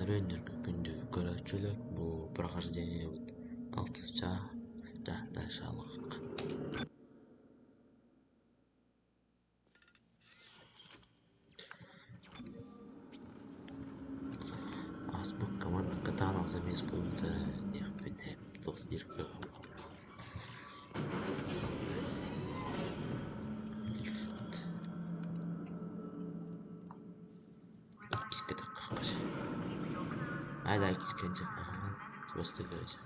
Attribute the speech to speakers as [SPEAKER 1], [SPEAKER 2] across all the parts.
[SPEAKER 1] Рейнджерка күндү көрөчүлөр бул прохождение 6 да дашалык. Асмык команда катанов замес пункта нехпинеп тос иркы лифт. Кискете какаш. Айда кискенче. Просто говорить.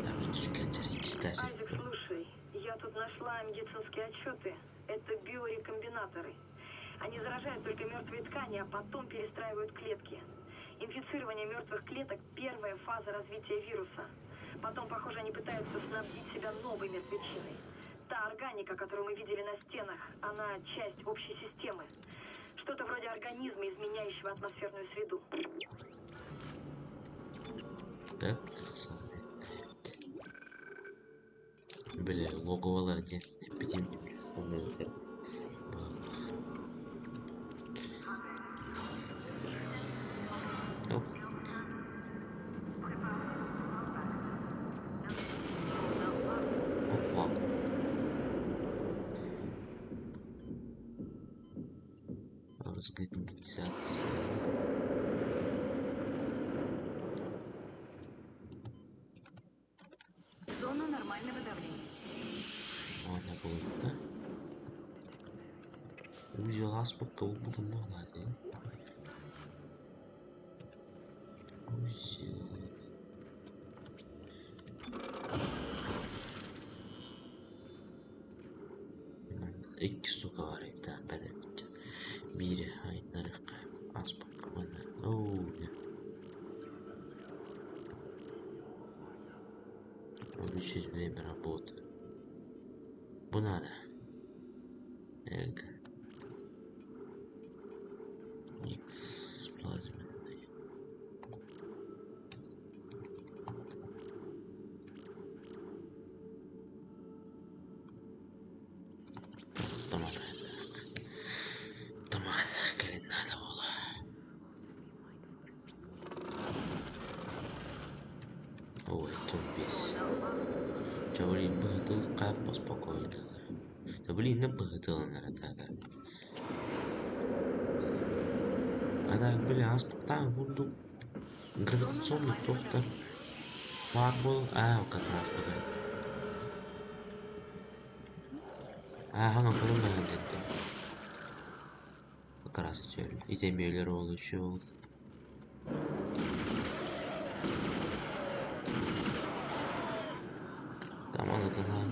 [SPEAKER 1] Там кискенче кистаси.
[SPEAKER 2] Айзек, слушай, я тут нашла медицинские отчеты. Это биорекомбинаторы. Они заражают только мертвые ткани, а потом перестраивают клетки. Инфицирование мертвых клеток – первая фаза развития вируса. Потом, похоже, они пытаются снабдить себя новой мертвечиной. Та органика, которую мы видели на стенах, она часть общей системы. Что-то вроде организма, изменяющего атмосферную среду.
[SPEAKER 1] Так, бля, логовалар не эпидем. Разгерметизация.
[SPEAKER 2] Зона нормального давления.
[SPEAKER 1] Можно будет, да? Увидел аспект, буду молодец. İki su kavarıydı bedevinde. Biri aynı rıkkı. Aspak bana. Ooo ne. Увеличить время работы. Bu надо. Эго. X плазменный. Tamam, gelin надо было. Ой, тупись. Чё, блин, быдыл, кап поспокойно. Да блин, на быдыл, наверное. Ada böyle aspekten bulduk. Gravitaционный просто фарбол. Как раз пока. Hangi bölümden gitti? Как раз içeri. İzlemeyeler oluşuyor. Tamam tamam.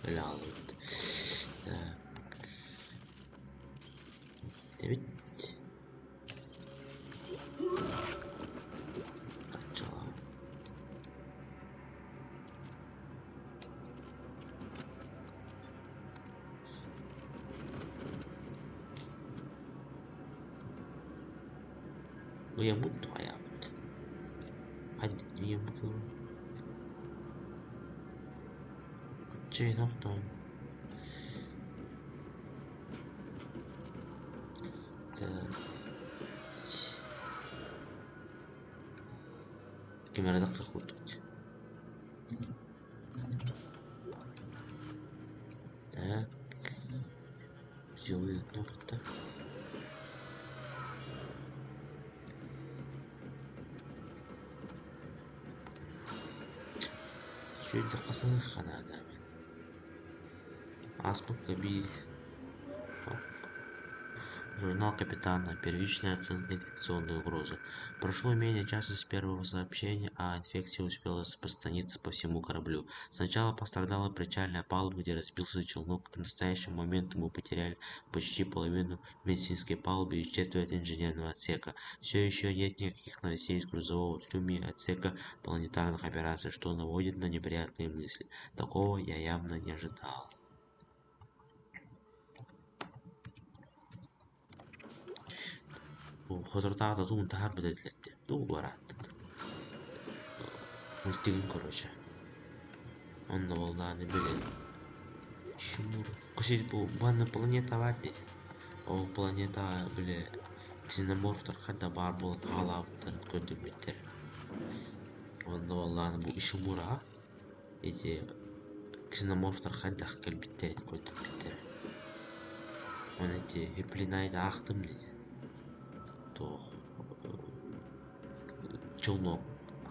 [SPEAKER 1] Öyle aldı. Evet. Kaçala. Uyanık hayat. Hadi uyanık. Şey noktam. Камера так заходит. Так. Сделаю ногта. Şöyle kısmı kanada. Аспект били. Журнал капитана. Первичная оценка инфекционной угрозы. Прошло менее часа с первого сообщения, а инфекция успела распространиться по всему кораблю. Сначала пострадала причальная палуба, где разбился челнок. К настоящему моменту мы потеряли почти половину медицинской палубы и четверть инженерного отсека. Все еще нет никаких новостей из грузового трюма и отсека планетарных операций, что наводит на неприятные мысли. Такого я явно не ожидал. وخطرتها تنتهر بدلت دوباره ملتقين كروشة Onda vallahi bilin. Şumur. Kışık bu bana planeta var dedi. O planeta bile xenomorflar kadar bar bulup halaptır gördüm bitir. Onda vallahi bu işumura eti xenomorflar kadar gel bitir gördüm bitir. Onu eti heplinayda aktım dedi. Toh челнок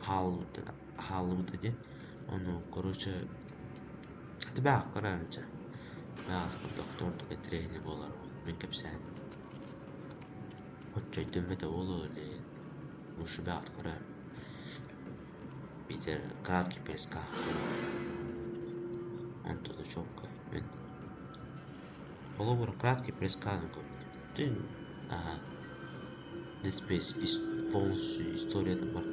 [SPEAKER 1] халыбы dedi. Onu короче тибак каранча. Я доктор тренер болар. Мен кепсен. Хотчой дөмөдө боло эле. Ушу бак каран. Питер краткий пересказ. Он туда чётко. Мен боло краткий пересказ. Ты ага. Dead Space полностью история бар.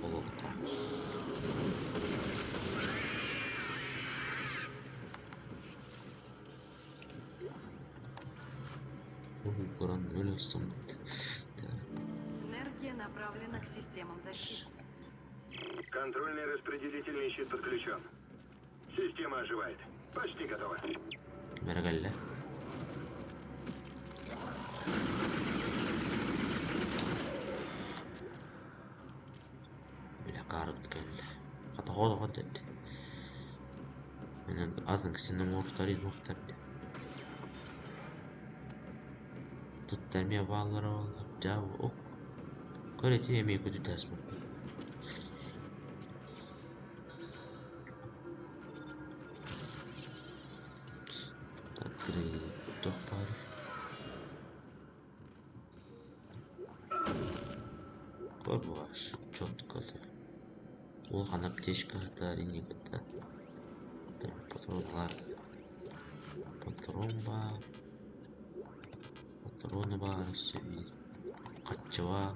[SPEAKER 1] Болотта. Буран өлө стандарт.
[SPEAKER 3] Энергия направлена к системам защиты.
[SPEAKER 4] Контрольный распределительный щит подключен. Система оживает. Почти готова.
[SPEAKER 1] Мергалле. Ход. Мен азын ксеноморфтар измоктар. Тут термия баллары болар. Жаб ок. Көрөтү эми көтү тасмын. Топар. Көп баш, чётко. Ол ғана аптечка әрине кетті. Патронлар. Патроны бар, қатчы бар.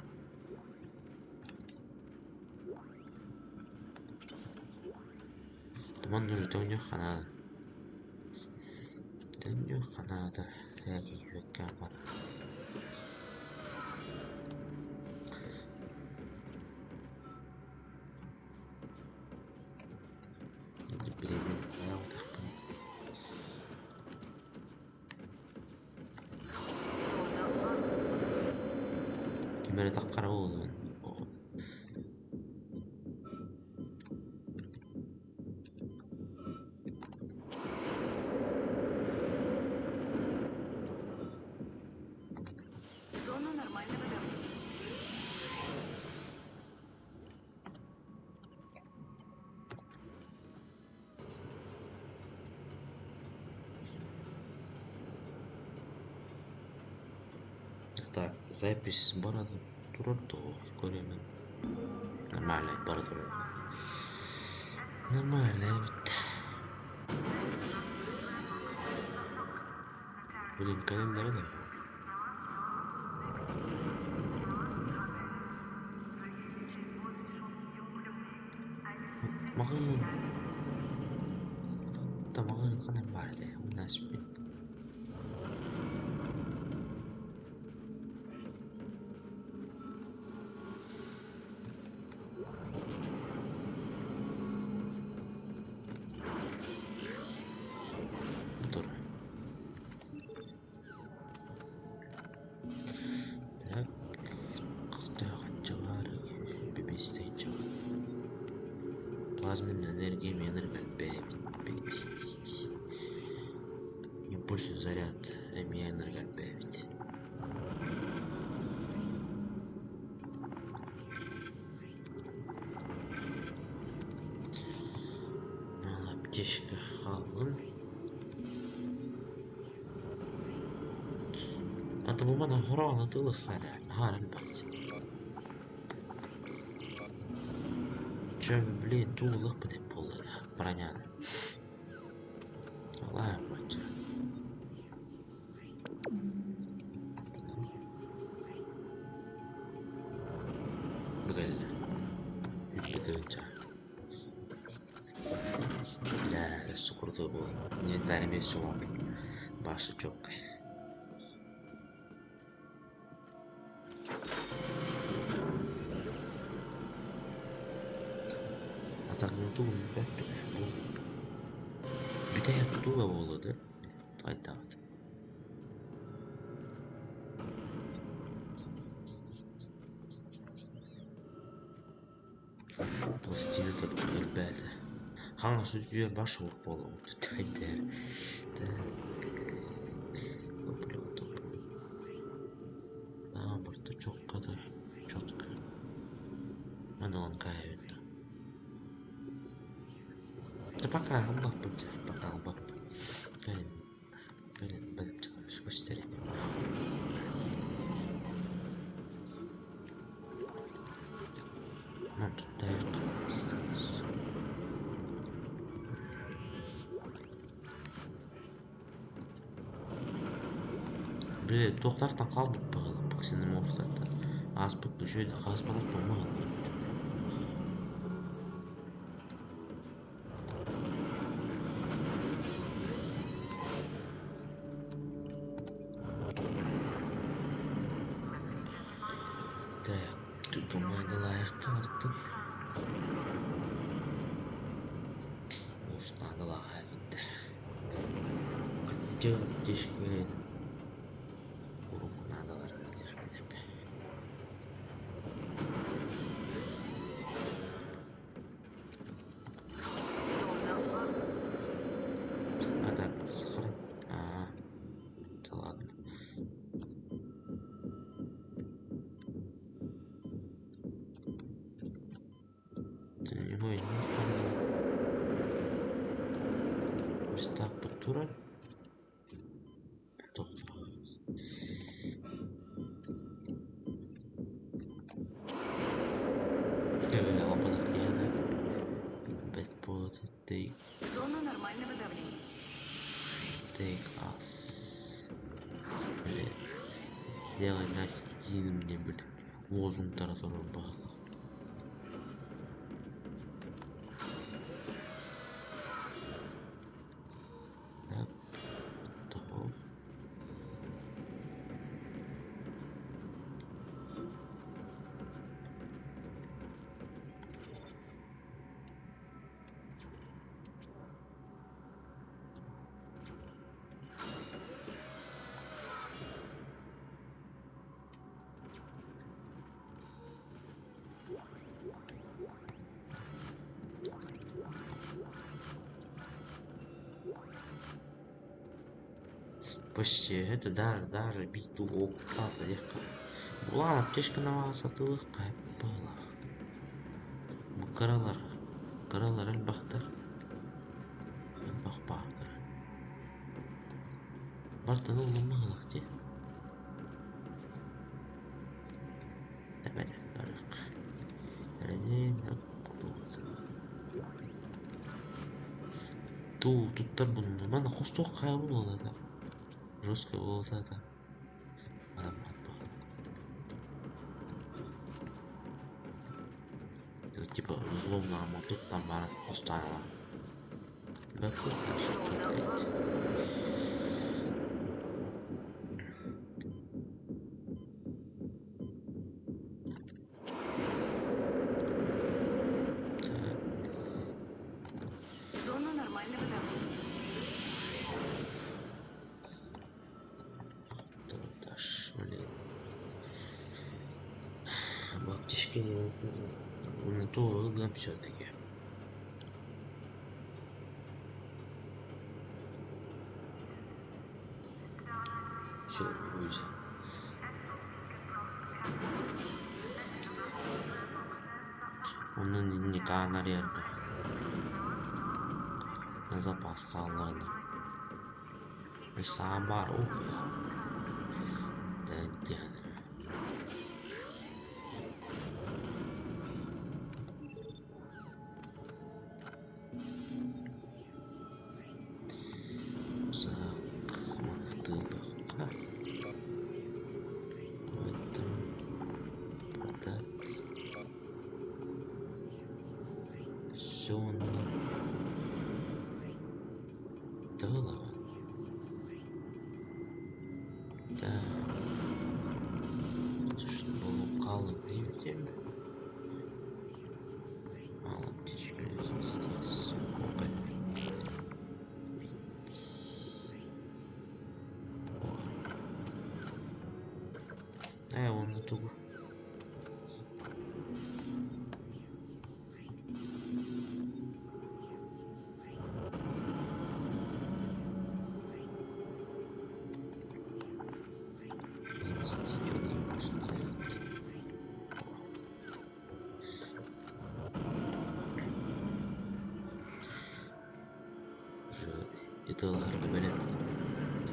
[SPEAKER 1] Тұман уже төнге қанады. Яки өккен бар. Кемере таққара болу.
[SPEAKER 3] Зона нормального давления.
[SPEAKER 1] Так, запись бороды турурду көремін. Нормально бороду. Нормально бит. Блин, календарь да? Мағын. Да мағын қана бар де. У нас бит. Плазменная энергия энергопривести. Импульсный заряд энергопривести. Аптечка халын. Атылмана хорона тылы харам бат. Чё, блин, тулых подем полы броняны. Ладно, мать. Бгали. Бедуйча. Бля, что круто было. Инвентарь весь лап. Баша чёпкой. Сагнутуун бәппеде. Бітәйі тұтуға болады. Айтағыд. Пластины тұрды әлбәді. Ханға сөздер башы оқ болу. Тәйдер. Топлю. Да, бұрды чоққады. Чотқа. Мен оған қайын. Да пока албақ бұнды. Пока албақ. Кәлін біліп шығарыш көстеріне. Ну, тут дайық қамыстымыз. Блин, тоқтартан қалдық бағылы. Бұл кісінің ортада. Аспық көшеді, қаспалақ болмағын. Тут команда лайықты артын. Осыны адалаға әвіндер. Күтті кешкен. Ұрымын адаларға дешмелеп.
[SPEAKER 3] Зона А.
[SPEAKER 1] Атак, сахарин. Да ладно. Ой, не помню. Пристав Патура. Топ. Кевин Албанах Яна. Бэтпот. Take
[SPEAKER 3] Зона нормального давления.
[SPEAKER 1] us. Сделай нас единым, не были. Лозунг таратора бала. Почти это даже биту оккупата легко. Була аптечка на сатылық қайып бағылақ. Бұл қаралар әлбақтар. Әлбақ бағылар. Бартын олың бағылақ де. Дәбәді барық. Әрінен болды. Туттар бұның. Мәні қостуқ қайы болды да. Жестко было это. Это типа условно мотор там бара оставила. Да тут
[SPEAKER 3] Зона нормального давления.
[SPEAKER 1] Баптишки на то выглядом все-таки. Что-нибудь. Он не канарер. На запас халларда. И самбар угля. Да дядя. Да ладно. Да. Слушай, было қалың не видим. Мало птички лезут. штуку. Институт выпуска. Италарга белем.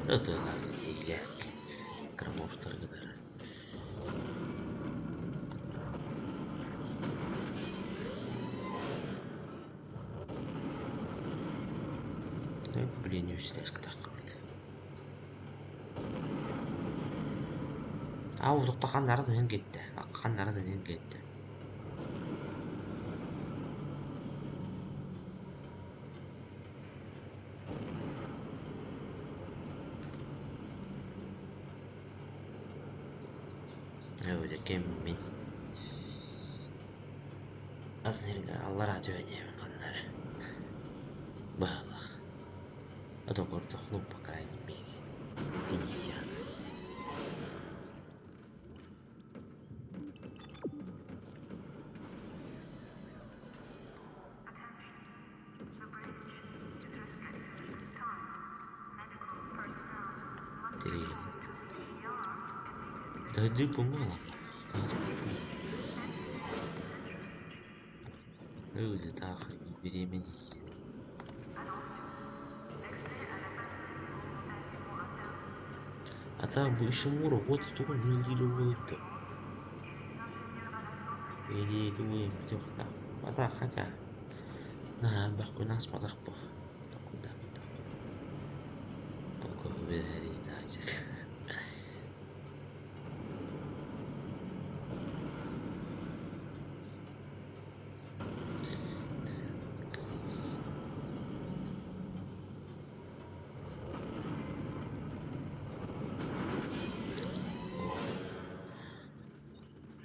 [SPEAKER 1] Италарга ile крамоштаргыдар. Блин, үстәс кытаккымды. Ау, тоқтағандардан кетті. Аққандардан кетті. Öyle kemmin. Azirga Allah'a döneyim kanları. Bağla. Это гордых, ну, по крайней мере. И нельзя. Три. Да иди помало. Люди так беременеют. А там бы еще Мура, вот только неделю будет. Или думаем, идёт там. А так, хотя. На, бахку нас подахпо. Куда? Только выбирали, Найзек.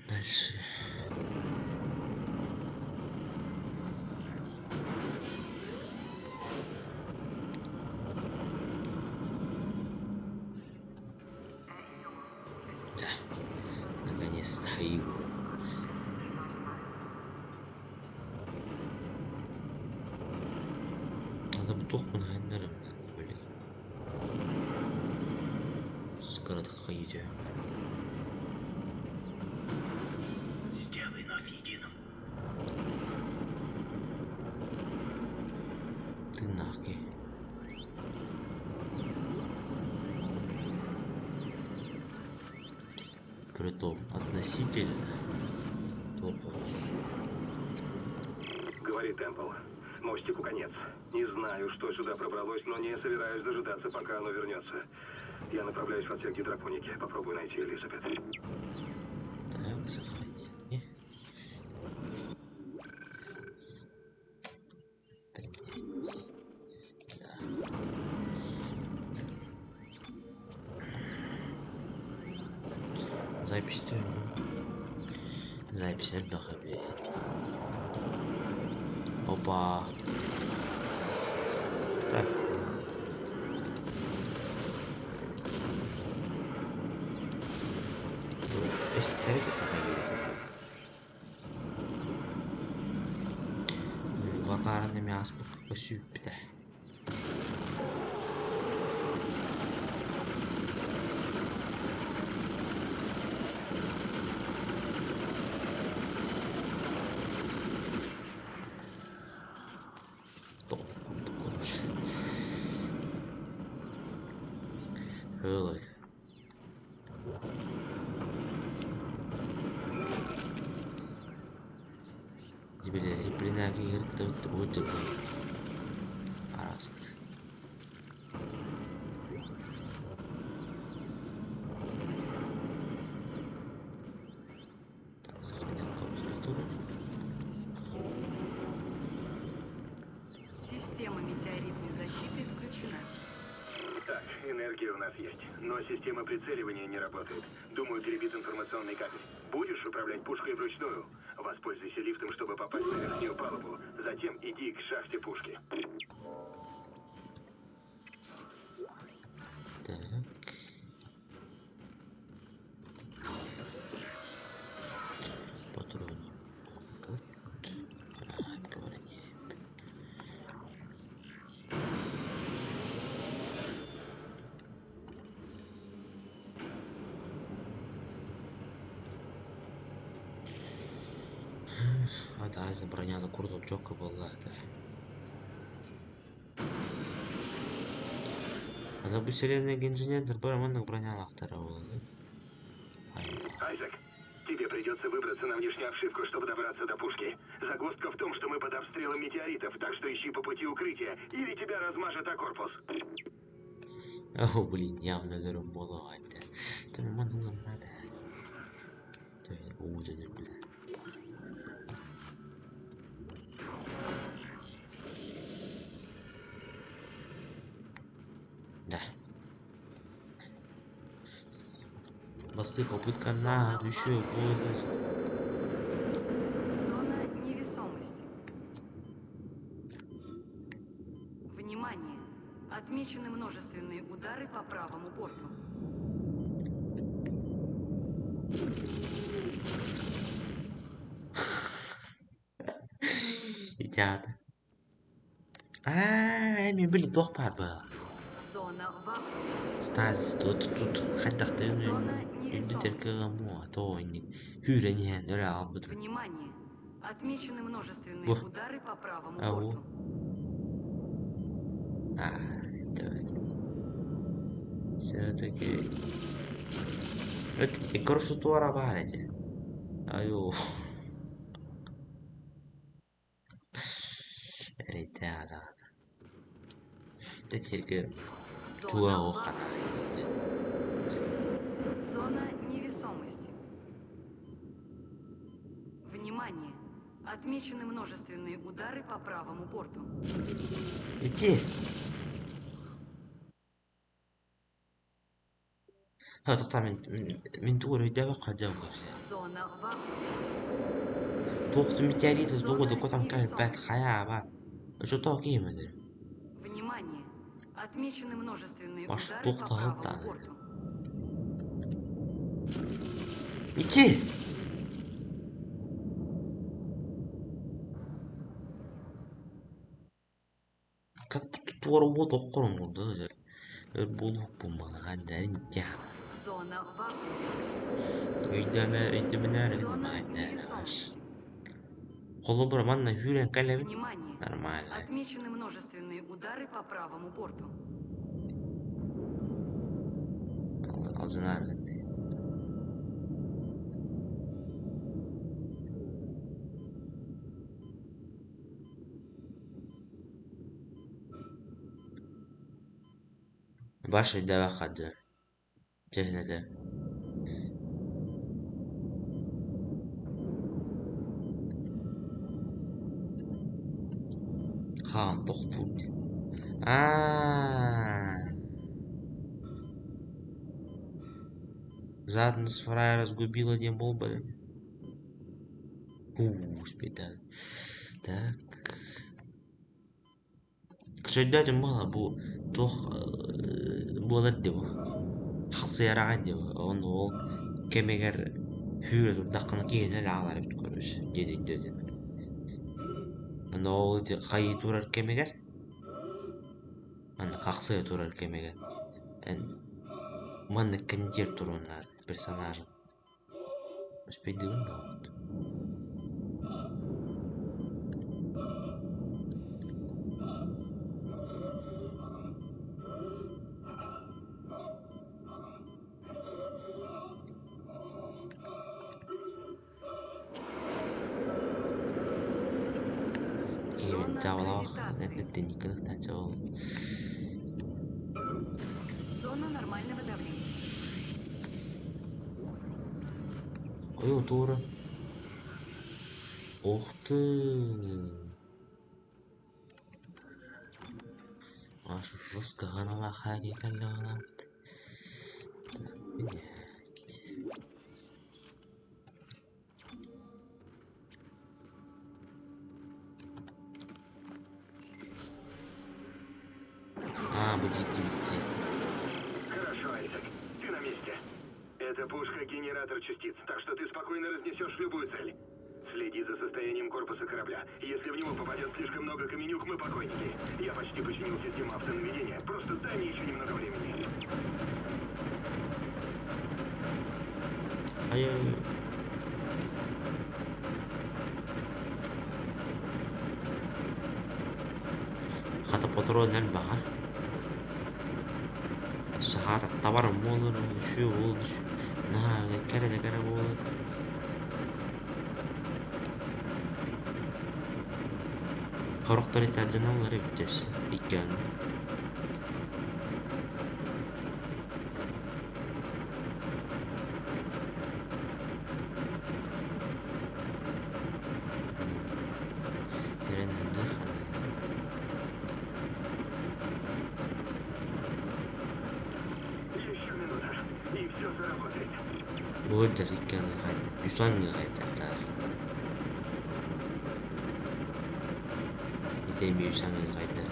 [SPEAKER 1] Дальше. Да, наконец-то его. Надо бы тох мынайындарым, блин. Скоротқа идем.
[SPEAKER 4] Сделай нас единым.
[SPEAKER 1] Ты нахуй. Притом относительно толкался.
[SPEAKER 4] Говорит Темпл. Мостику конец. Не знаю, что сюда пробралось, но не собираюсь дожидаться, пока оно вернется. Я направляюсь в отсек гидропоники. Попробую найти Элизабет.
[SPEAKER 1] Так, сохранение. Принять. Да. Запись тема. Запись отдоховей. Опа. Так. Если ты это Вакарный мясо посыпьте. Really? Теперь и при наге это будет раз. Так, сохранил коммуникатуру.
[SPEAKER 3] Система метеоритной защиты включена.
[SPEAKER 4] Так, энергия у нас есть, но система прицеливания не работает. Думаю, перебит информационный кабель. Будешь управлять пушкой вручную? Воспользуйся лифтом, чтобы попасть на верхнюю палубу. Затем иди к шахте пушки.
[SPEAKER 1] Так. Это Айза броняла куртку Джока была это. Это бы вселенная инженер барменных броня второго.
[SPEAKER 4] Айзек, тебе придется выбраться на внешнюю обшивку, чтобы добраться до пушки. Загвоздка в том, что мы под обстрелом метеоритов, так что ищи по пути укрытия, или тебя размажет о корпус.
[SPEAKER 1] О, блин, явно говорю, было это. Это манула надо. Это удали, блин. Да. Мосты попытка на еще будет.
[SPEAKER 3] Зона невесомости. Внимание! Отмечены множественные удары по правому борту.
[SPEAKER 1] Идят. Эми, блин, тохпар был.
[SPEAKER 3] Зона вакуума.
[SPEAKER 1] Стазис тут хотя ты
[SPEAKER 3] Зона
[SPEAKER 1] битер
[SPEAKER 3] невесомости.
[SPEAKER 1] каламу, а то не хюрение, да албут.
[SPEAKER 3] Внимание! Отмечены множественные
[SPEAKER 1] Во.
[SPEAKER 3] удары по правому
[SPEAKER 1] Ау.
[SPEAKER 3] борту.
[SPEAKER 1] Да. Все-таки. Это корсутуара барете. Аю. Ребята. Теперь
[SPEAKER 3] Зона
[SPEAKER 1] туао
[SPEAKER 3] вакуума. Зона невесомости. Внимание! Отмечены множественные удары по правому борту.
[SPEAKER 1] Иди. لا تقطع من دور يدافع جوكا
[SPEAKER 3] Зона вакуума.
[SPEAKER 1] توقت متياريت الزوجة دو قطعم كانت بعد خيا بعد شو توقي مدري
[SPEAKER 3] Внимание! Отмечены множественные
[SPEAKER 1] Ваш
[SPEAKER 3] удары
[SPEAKER 1] дух
[SPEAKER 3] по
[SPEAKER 1] талант,
[SPEAKER 3] правому
[SPEAKER 1] да.
[SPEAKER 3] борту.
[SPEAKER 1] иди как туара вот окором oldu özel bulup bulmalı hadi ya
[SPEAKER 3] Зона вакуума.
[SPEAKER 1] öydeme
[SPEAKER 3] Зона
[SPEAKER 1] nerede
[SPEAKER 3] невесомости.
[SPEAKER 1] kolu bir manna hüren kalemi
[SPEAKER 3] Внимание!
[SPEAKER 1] нормально
[SPEAKER 3] Отмечены множественные удары по правому борту.
[SPEAKER 1] alzınar باش يدافع خد جهنته Kaan toxtut. Жадность фраера разгубила не был бы. Спитали. Так. Кшеддати мало бу тох болддебу. Хасыяра гандебу. Он ол кемегер хүйрө даккына кийине алар бит көрүш. Деді. Анда ол кайы турар кемегер. Анда каксыя турар кемегер. Манны кендер турунар персонажын. Успейдигин да вот.
[SPEAKER 3] Зона
[SPEAKER 1] Жабалақ,
[SPEAKER 3] гравитации.
[SPEAKER 1] это никогда жабал.
[SPEAKER 3] Зона нормального давления.
[SPEAKER 1] Ой, тура. Ух ты. Аж жестко ганала хаги калала. Будет идти.
[SPEAKER 4] Хорошо, Айзек. Ты на месте. Это пушка-генератор частиц, так что ты спокойно разнесешь любую цель. Следи за состоянием корпуса корабля. Если в него попадет слишком много каменюк, мы покойники. Я почти починил систему автонаведения. Просто дай мне еще немного времени.
[SPEAKER 1] Патрон әлбаға. Шағат табарым olur, şu olur. Kere olur. Korukları tercihleri biteceğiz. İlk geldi. Yerine de
[SPEAKER 4] Еще минута, и все заработает.
[SPEAKER 1] Budur ilk geldi kaydı. Yusan kaydı. İtemi yusan kaydı.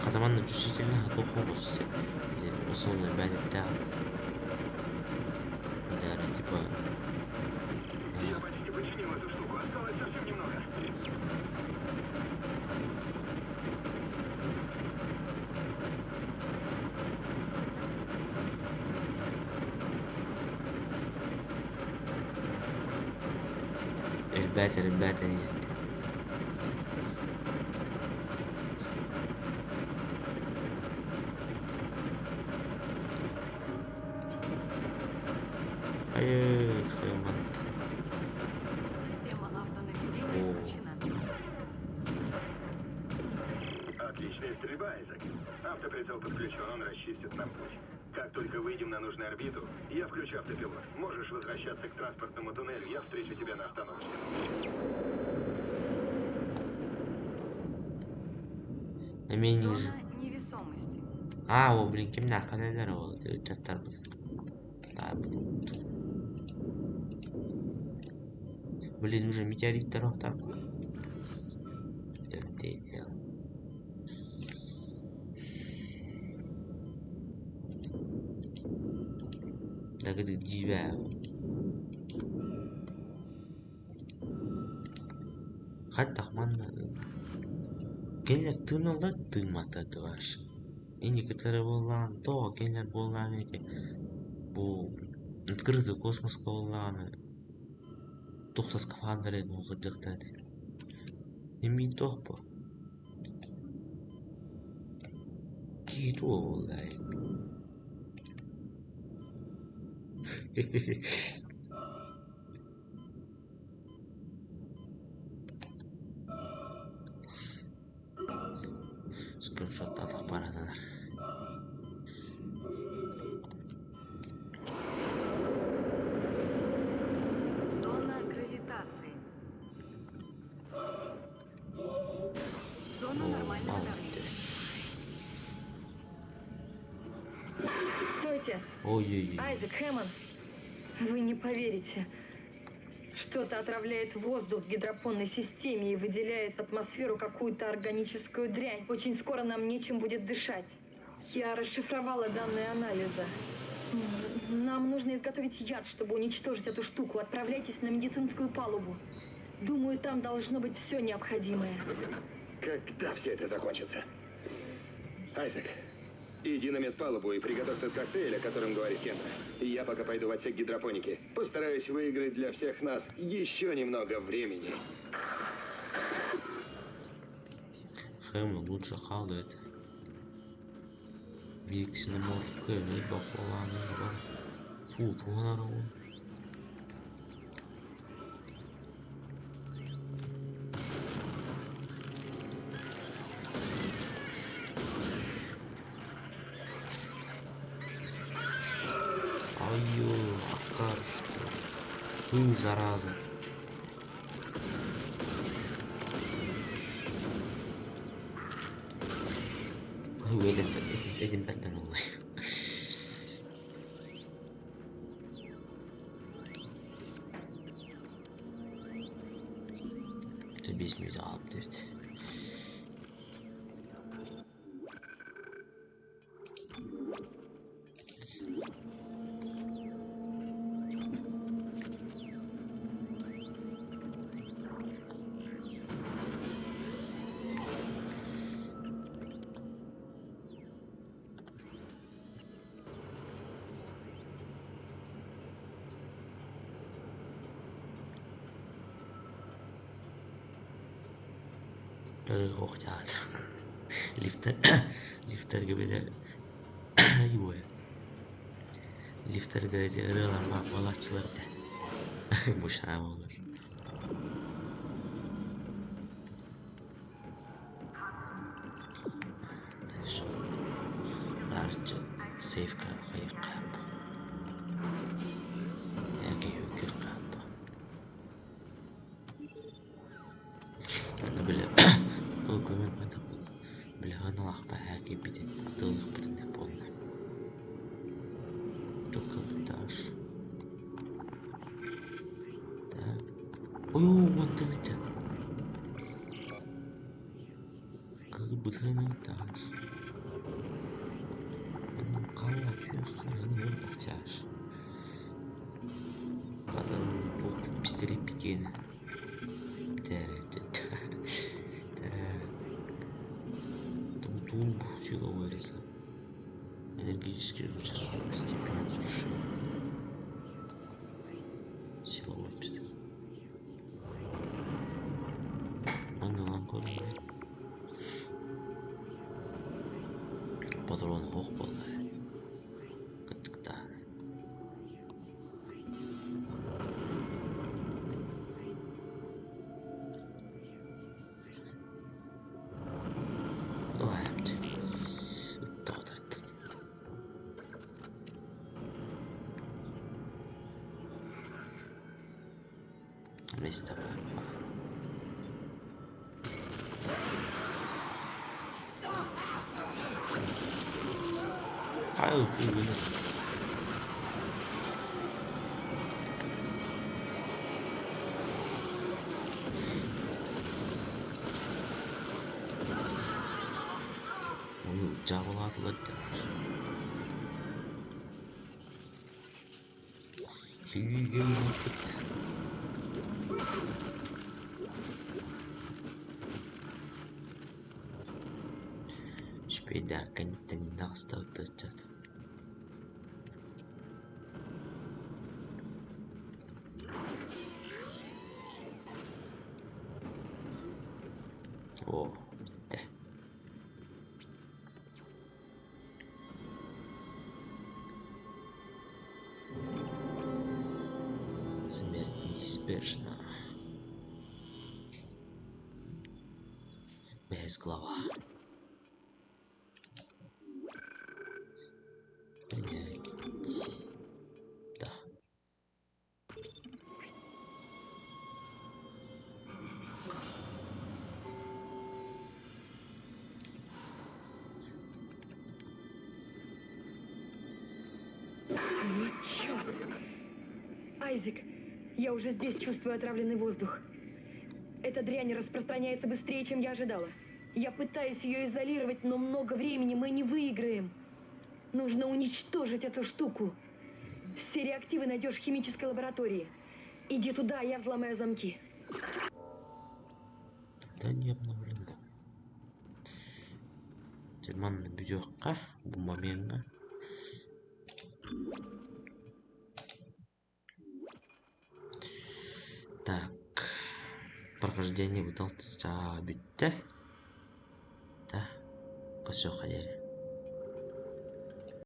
[SPEAKER 1] أتمنى الجزئية إنها تخلص إذا وصلنا البعد بتاعه ده تبقى
[SPEAKER 4] Я почти починил эту штуку, осталось совсем немного.
[SPEAKER 1] الباتر يعني أيه خيمت
[SPEAKER 3] Система автонаведения включена.
[SPEAKER 4] Отличная стрельба, Айзек. Автоприцел подключен, он расчистит нам путь. Как только выйдем на нужную орбиту, я включу автопилот. Можешь возвращаться к транспортному туннелю, я встречу тебя на остановке.
[SPEAKER 3] Зона невесомости.
[SPEAKER 1] O Blink'in arkadeler oldu. Çatlar bu. Daha bu. Блин, уже метеорит дорог-то. Так это дивя. Hatta manda. Kenler tığınalda tığmata duvar. Индикаторы болған, то кеңер болған екен. Бұл открытый космосқа болған. Тоқта скафандр еді ол қырдықтады. Емей тоқ бұл. Кейт ол болды. Скриншотты атап барадылар.
[SPEAKER 3] Зона гравитации. Зона нормального давления.
[SPEAKER 2] Стойте!
[SPEAKER 1] Ой-ой-ой.
[SPEAKER 2] Айзек, Хэммонд! Вы не поверите. Что-то отравляет воздух в гидропонной системе и выделяет в атмосферу какую-то органическую дрянь. Очень скоро нам нечем будет дышать. Я расшифровала данные анализа. Нам нужно изготовить яд, чтобы уничтожить эту штуку. Отправляйтесь на медицинскую палубу. Думаю, там должно быть все необходимое.
[SPEAKER 4] Когда все это закончится? Айзек, иди на медпалубу и приготовь тот коктейль, о котором говорит Кендра. Я пока пойду в отсек гидропоники. Постараюсь выиграть для всех нас еще немного времени.
[SPEAKER 1] Хэм лучше халает. Виксина может не похвала. Фу, твоя. Ай-ё, каршта. Зараза. Этим так новый. Ты без меня апдейт. Оқтяд. Лифтерге бile ой. Лифтерге de ырылар балачылар да. Бушна болду. Дарчы сейфка кайыкап. Яки үкір қап. Аны біле көмір қайда болды. Біле ғанылақ ба әке бітен атылық бітін деп болды. Только этаж. Так. Ой, он тылыча. Как бітен этаж. Қала пьёстарын өлбақтяш. Қазір бұл пистолет бекені. Тумбу силовой реза. Энергетический рычаг степень разрушения. Силовой пистолет. Ангелан көрінді. Патроны оқ болды. Кыттықтады. Лаймды. Ұттаудырды. Место бар. Ай, блин. Жабылатылар да. Үйге ұнатып. Шпейда кәнеттен инағыстауды жады. О, бітті. Смерть неизбежна. Без глава. Принять. Да.
[SPEAKER 5] Черт! Айзек, я уже здесь чувствую отравленный воздух. Эта дрянь распространяется быстрее, чем я ожидала. Я пытаюсь ее изолировать, но много времени мы не выиграем. Нужно уничтожить эту штуку. Все реактивы найдешь в химической лаборатории. Иди туда, я взломаю замки.
[SPEAKER 1] Да не обновлено. Тюрьманный бюджетка, бумаменга. Так, прохождение выдался битте. Да, все ходили.